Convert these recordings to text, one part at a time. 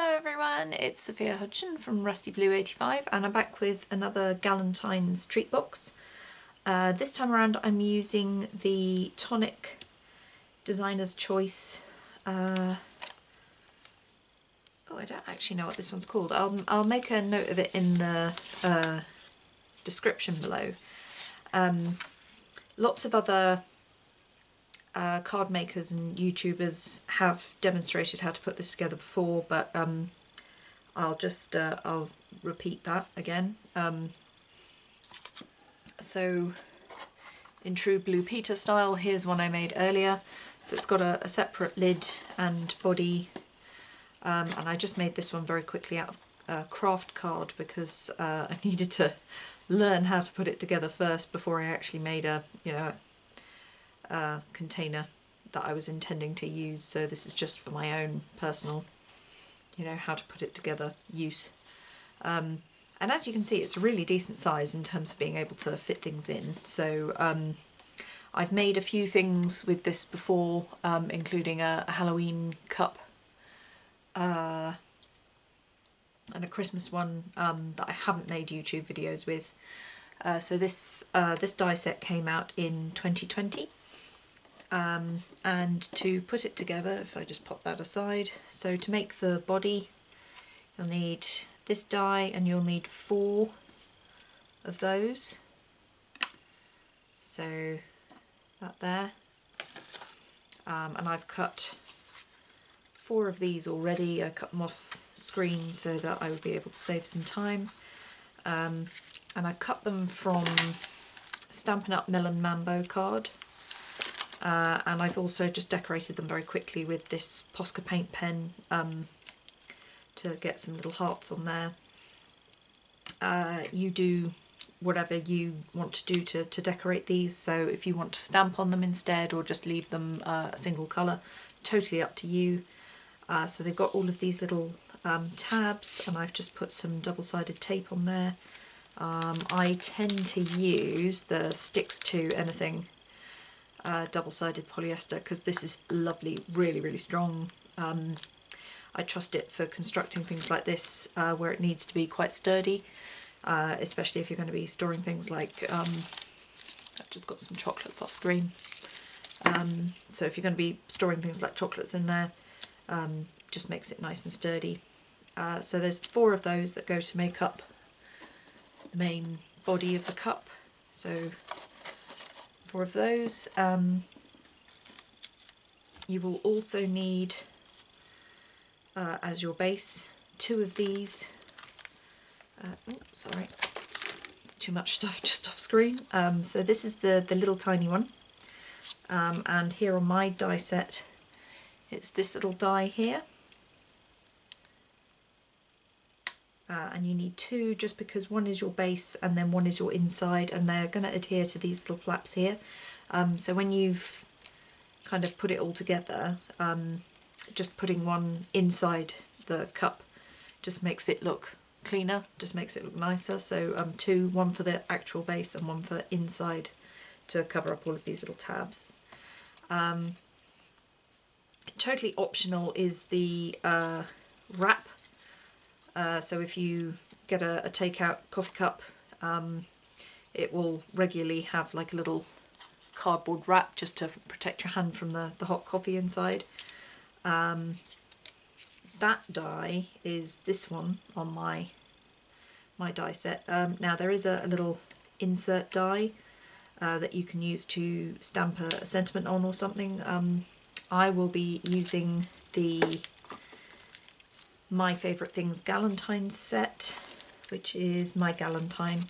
Hello everyone, it's Sophia Hudson from Rusty Blue 85 and I'm back with another Galentine's treat box. This time around I'm using the Tonic Designer's Choice. Oh, I don't actually know what this one's called. I'll make a note of it in the description below. Lots of other card makers and YouTubers have demonstrated how to put this together before, but I'll repeat that again. So in true Blue Peter style, here's one I made earlier. So it's got a separate lid and body, and I just made this one very quickly out of craft card because I needed to learn how to put it together first before I actually made a container that I was intending to use. So this is just for my own personal, how to put it together use. And as you can see, it's a really decent size in terms of being able to fit things in. So I've made a few things with this before, including a Halloween cup and a Christmas one that I haven't made YouTube videos with. So this die set came out in 2020. And to put it together, if I just pop that aside, so to make the body you'll need this die and you'll need 4 of those, so that there, and I've cut 4 of these already. I cut them off screen so that I would be able to save some time, and I cut them from Stampin'UP Melon Mambo card. And I've also just decorated them very quickly with this Posca paint pen to get some little hearts on there. You do whatever you want to do to decorate these, so if you want to stamp on them instead or just leave them a single colour, totally up to you. So they've got all of these little tabs, and I've just put some double-sided tape on there. I tend to use the sticks to anything double-sided polyester because this is lovely, really strong. I trust it for constructing things like this where it needs to be quite sturdy, especially if you're going to be storing things like, I've just got some chocolates off screen, so if you're going to be storing things like chocolates in there, just makes it nice and sturdy. So there's 4 of those that go to make up the main body of the cup, so 4 of those. You will also need, as your base, 2 of these. Sorry, too much stuff just off screen. So this is the little tiny one, and here on my die set, it's this little die here. And you need 2 just because one is your base and then one is your inside, and they're going to adhere to these little flaps here. So when you've kind of put it all together, just putting one inside the cup just makes it look cleaner, just makes it look nicer. So 2, one for the actual base and one for the inside to cover up all of these little tabs. Totally optional is the wrap. So if you get a takeout coffee cup, it will regularly have like a little cardboard wrap just to protect your hand from the hot coffee inside. That die is this one on my die set. Now there is a little insert die that you can use to stamp a sentiment on or something. I will be using the My Favourite Things Galentine set, which is my Galentine,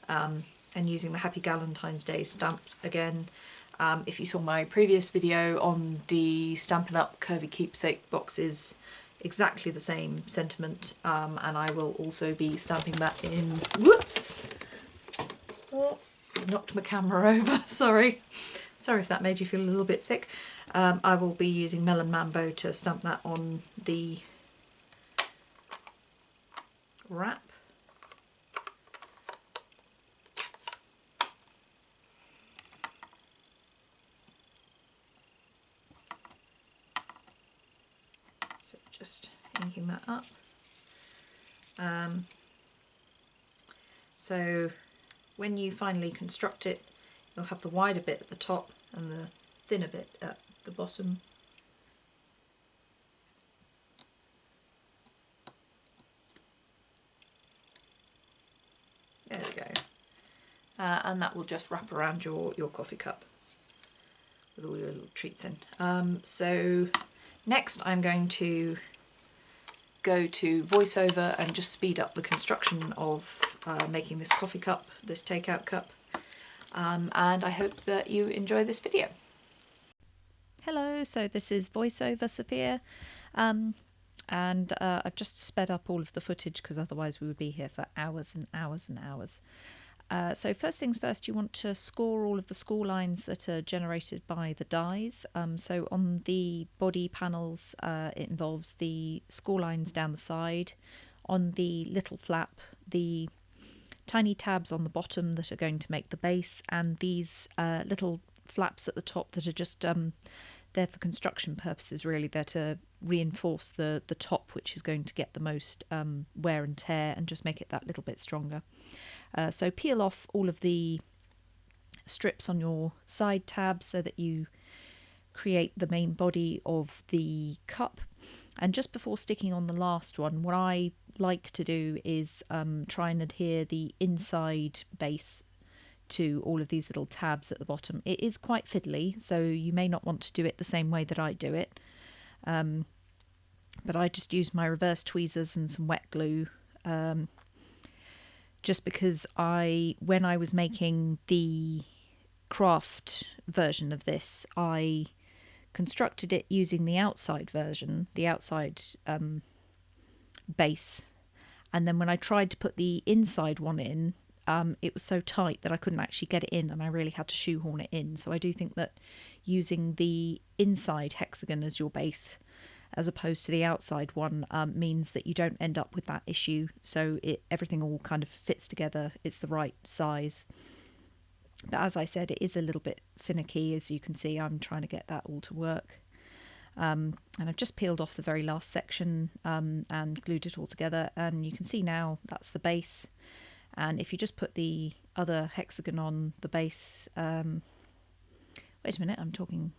and using the Happy Galentine's Day stamp again. If you saw my previous video on the Stampin'UP Curvy Keepsake boxes, exactly the same sentiment, and I will also be stamping that in, whoops, oh, knocked my camera over, sorry if that made you feel a little bit sick. I will be using Melon Mambo to stamp that on the wrap. So just inking that up. So when you finally construct it, you'll have the wider bit at the top and the thinner bit at the bottom. There we go. And that will just wrap around your coffee cup with all your little treats in. So next I'm going to go to VoiceOver and just speed up the construction of making this coffee cup, this takeout cup. And I hope that you enjoy this video. Hello, so this is VoiceOver Sophia. And I've just sped up all of the footage because otherwise we would be here for hours and hours and hours. So first things first, you want to score all of the score lines that are generated by the dies. So on the body panels, it involves the score lines down the side. On the little flap, the tiny tabs on the bottom that are going to make the base, and these little flaps at the top that are just there for construction purposes, really. They're to reinforce the top, which is going to get the most wear and tear and just make it that little bit stronger. So peel off all of the strips on your side tabs so that you create the main body of the cup. And just before sticking on the last one, what I like to do is try and adhere the inside base to all of these little tabs at the bottom. It is quite fiddly, so you may not want to do it the same way that I do it. But I just use my reverse tweezers and some wet glue, just because when I was making the craft version of this, I constructed it using the outside version, the outside base, and then when I tried to put the inside one in, it was so tight that I couldn't actually get it in, and I really had to shoehorn it in. So I do think that using the inside hexagon as your base as opposed to the outside one means that you don't end up with that issue. So everything all kind of fits together. It's the right size. But as I said, it is a little bit finicky. As you can see, I'm trying to get that all to work. And I've just peeled off the very last section and glued it all together. And you can see now that's the base. And if you just put the other hexagon on the base... wait a minute, I'm talking...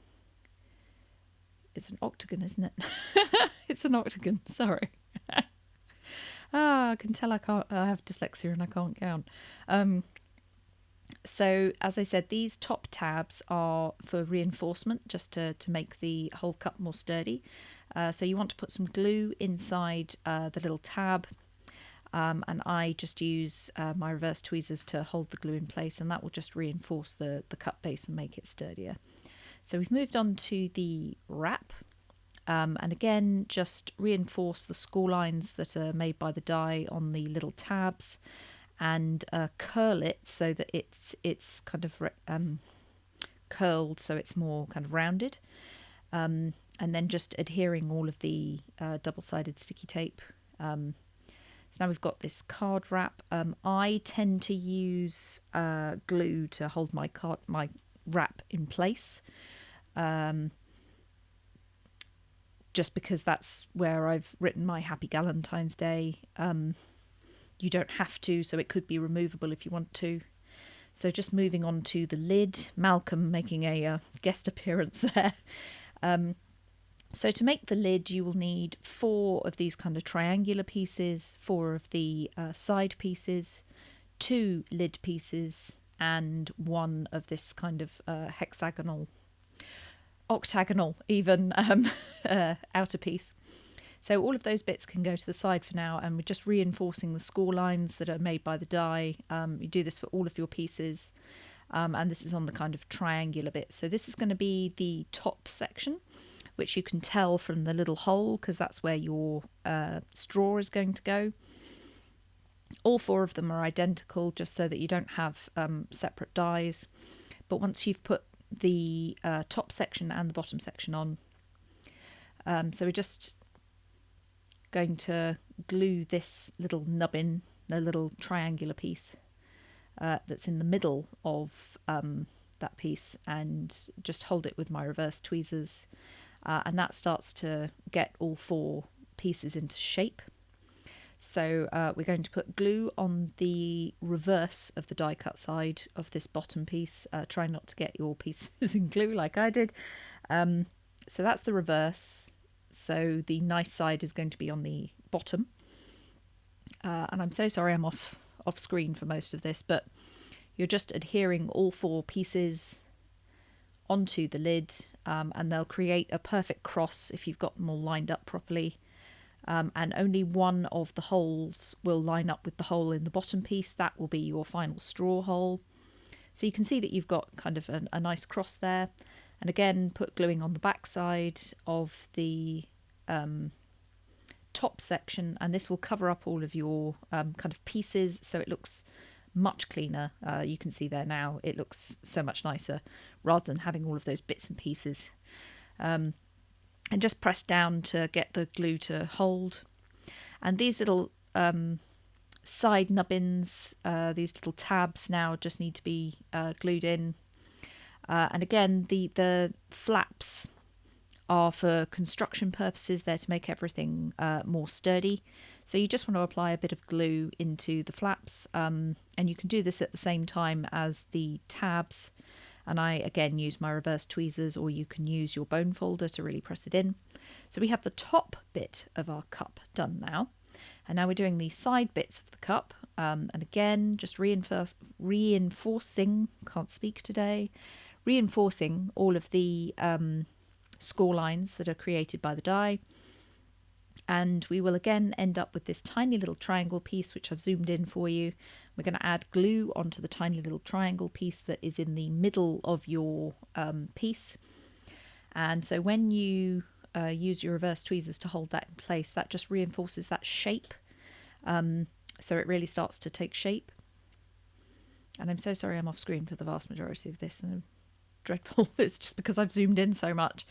It's an octagon, isn't it? It's an octagon, sorry. I can tell I have dyslexia and I can't count. So, as I said, these top tabs are for reinforcement, just to make the whole cup more sturdy. So you want to put some glue inside the little tab, and I just use my reverse tweezers to hold the glue in place, and that will just reinforce the cup base and make it sturdier. So we've moved on to the wrap, and again just reinforce the score lines that are made by the die on the little tabs, and curl it so that it's kind of curled, so it's more kind of rounded, and then just adhering all of the double-sided sticky tape. So now we've got this card wrap. I tend to use glue to hold my wrap in place, just because that's where I've written my Happy Galentine's Day. You don't have to, so it could be removable if you want to. So just moving on to the lid, Malcolm making a guest appearance there. So to make the lid, you will need 4 of these kind of triangular pieces, 4 of the side pieces, 2 lid pieces, and 1 of this kind of hexagonal, octagonal even, outer piece. So all of those bits can go to the side for now, and we're just reinforcing the score lines that are made by the die. You do this for all of your pieces, and this is on the kind of triangular bit. So this is going to be the top section, which you can tell from the little hole, because that's where your straw is going to go. All 4 of them are identical, just so that you don't have separate dies. But once you've put the top section and the bottom section on, so we're just going to glue this little nubbin, the little triangular piece that's in the middle of that piece, and just hold it with my reverse tweezers, and that starts to get all 4 pieces into shape. So we're going to put glue on the reverse of the die cut side of this bottom piece. Try not to get your pieces in glue like I did. So that's the reverse. So the nice side is going to be on the bottom. And I'm so sorry I'm off screen for most of this, but you're just adhering all 4 pieces onto the lid, and they'll create a perfect cross if you've got them all lined up properly. And only one of the holes will line up with the hole in the bottom piece. That will be your final straw hole. So you can see that you've got kind of a nice cross there. And again, put gluing on the back side of the top section, and this will cover up all of your kind of pieces, so it looks much cleaner. You can see there now it looks so much nicer rather than having all of those bits and pieces. And just press down to get the glue to hold. And these little side nubbins, these little tabs now just need to be glued in. And again, the flaps are for construction purposes. They're to make everything more sturdy. So you just want to apply a bit of glue into the flaps, and you can do this at the same time as the tabs. And I again use my reverse tweezers, or you can use your bone folder to really press it in. So we have the top bit of our cup done now, and now we're doing the side bits of the cup. And again, just reinforcing, can't speak today, reinforcing all of the score lines that are created by the die. And we will again end up with this tiny little triangle piece, which I've zoomed in for you. We're going to add glue onto the tiny little triangle piece that is in the middle of your piece. And so when you use your reverse tweezers to hold that in place, that just reinforces that shape. So it really starts to take shape. And I'm so sorry I'm off screen for the vast majority of this. And dreadful. It's just because I've zoomed in so much.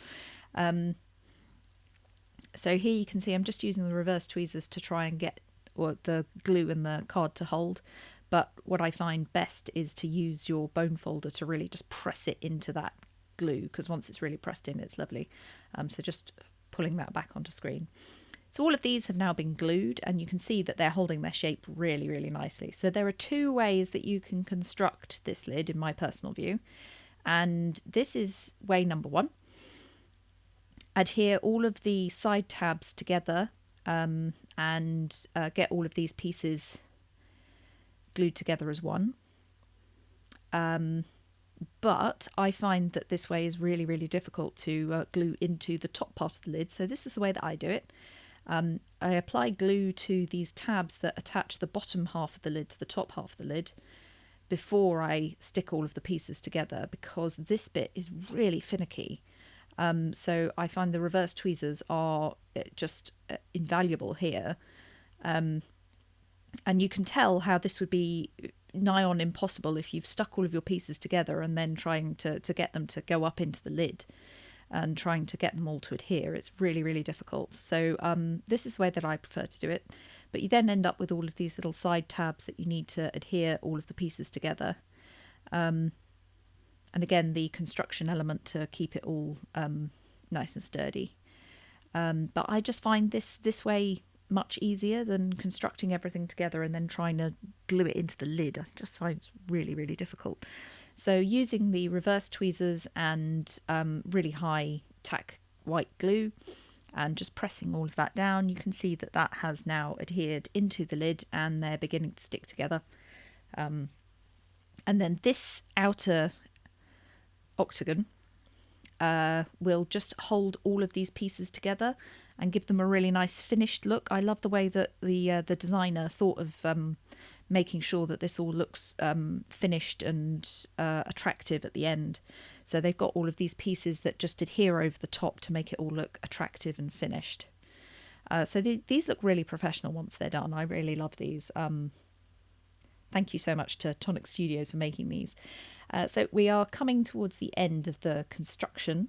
So here you can see I'm just using the reverse tweezers to try and get the glue and the card to hold. But what I find best is to use your bone folder to really just press it into that glue, because once it's really pressed in, it's lovely. So just pulling that back onto screen. So all of these have now been glued, and you can see that they're holding their shape really, really nicely. So there are 2 ways that you can construct this lid, in my personal view. And this is way number 1. Adhere all of the side tabs together, and get all of these pieces glued together as one. But I find that this way is really, really difficult to glue into the top part of the lid. So this is the way that I do it. I apply glue to these tabs that attach the bottom half of the lid to the top half of the lid before I stick all of the pieces together, because this bit is really finicky. So I find the reverse tweezers are just invaluable here. And you can tell how this would be nigh on impossible if you've stuck all of your pieces together and then trying to get them to go up into the lid and trying to get them all to adhere. It's really, really difficult. So this is the way that I prefer to do it. But you then end up with all of these little side tabs that you need to adhere all of the pieces together. And again, the construction element to keep it all nice and sturdy. But I just find this way much easier than constructing everything together and then trying to glue it into the lid. I just find it's really, really difficult. So using the reverse tweezers and really high tack white glue and just pressing all of that down, you can see that that has now adhered into the lid and they're beginning to stick together. And then this outer octagon will just hold all of these pieces together and give them a really nice finished look. I love the way that the designer thought of making sure that this all looks finished and attractive at the end. So they've got all of these pieces that just adhere over the top to make it all look attractive and finished. So these look really professional once they're done. I really love these. Thank you so much to Tonic Studios for making these. So we are coming towards the end of the construction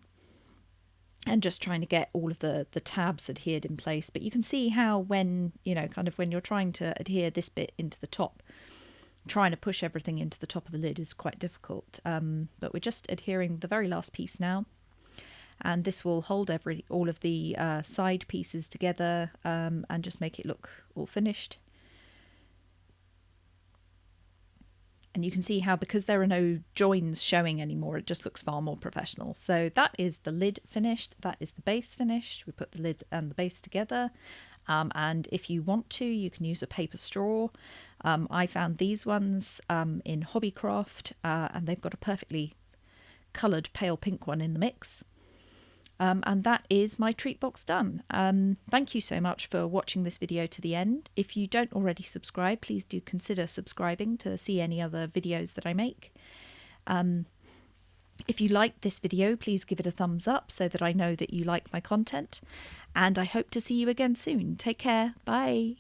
and just trying to get all of the tabs adhered in place. But you can see how when you're trying to adhere this bit into the top, trying to push everything into the top of the lid is quite difficult. But we're just adhering the very last piece now. and this will hold all of the side pieces together and just make it look all finished. And you can see how, because there are no joins showing anymore, it just looks far more professional. So that is the lid finished. That is the base finished. We put the lid and the base together. And if you want to, you can use a paper straw. I found these ones in Hobbycraft, and they've got a perfectly coloured pale pink one in the mix. And that is my treat box done. Thank you so much for watching this video to the end. If you don't already subscribe, please do consider subscribing to see any other videos that I make. If you liked this video, please give it a thumbs up so that I know that you like my content. And I hope to see you again soon. Take care. Bye.